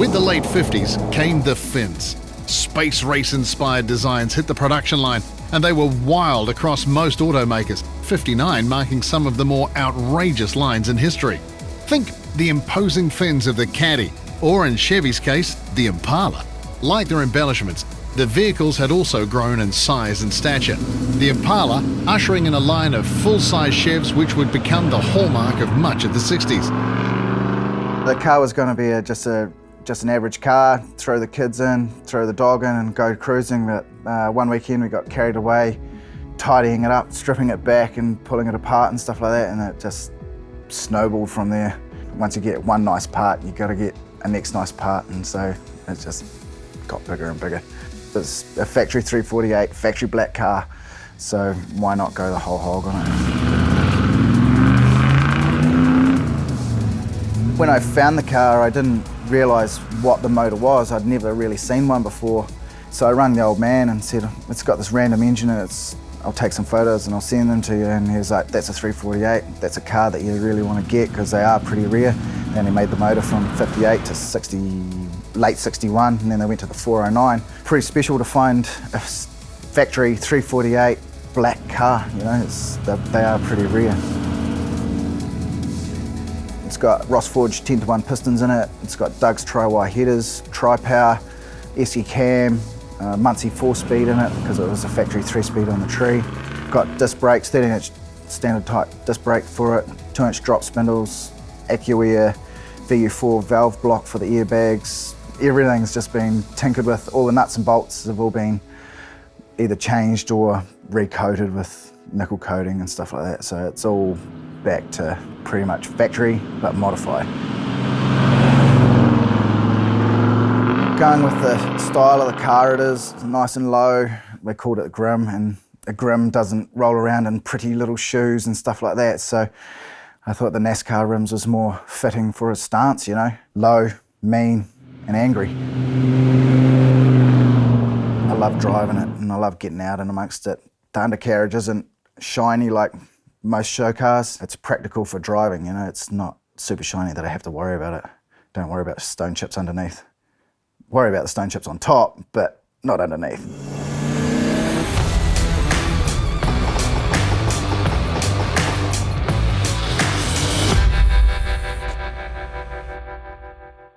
With the late 50s came the fins. Space race-inspired designs hit the production line, and they were wild across most automakers, 59 marking some of the more outrageous lines in history. Think the imposing fins of the Caddy, or in Chevy's case, the Impala. Like their embellishments, the vehicles had also grown in size and stature. The Impala ushering in a line of full-size Chevs which would become the hallmark of much of the 60s. The car was going to be just an average car, throw the kids in, throw the dog in and go cruising, but one weekend we got carried away, tidying it up, stripping it back and pulling it apart and stuff like that, and it just snowballed from there. Once you get one nice part, you got to get a next nice part, and so it just got bigger and bigger. It's a factory 348, factory black car, so why not go the whole hog on it? When I found the car, I didn't realise what the motor was. I'd never really seen one before. So I rang the old man and said, it's got this random engine and I'll take some photos and I'll send them to you. And he was like, that's a 348. That's a car that you really want to get because they are pretty rare. And he made the motor from 58 to 60, late 61, and then they went to the 409. Pretty special to find a factory 348 black car, you know, they are pretty rare. It's got Ross Forge 10-to-1 pistons in it. It's got Doug's tri-wire headers, tri-power, SE cam, Muncie 4-speed in it because it was a factory 3-speed on the tree. Got disc brakes, 13-inch standard type disc brake for it, 2-inch drop spindles, AccuAir, VU4 valve block for the airbags. Everything's just been tinkered with. All the nuts and bolts have all been either changed or recoated with nickel coating and stuff like that. So it's all back to pretty much factory, but modified. Going with the style of the car it is, nice and low. We called it a grim, and a grim doesn't roll around in pretty little shoes and stuff like that. So I thought the NASCAR rims was more fitting for his stance, you know, low, mean, and angry. I love driving it and I love getting out and amongst it. The undercarriage isn't shiny like most show cars. It's practical for driving, you know, it's not super shiny that I have to worry about it. Don't worry about stone chips underneath. Worry about the stone chips on top, but not underneath.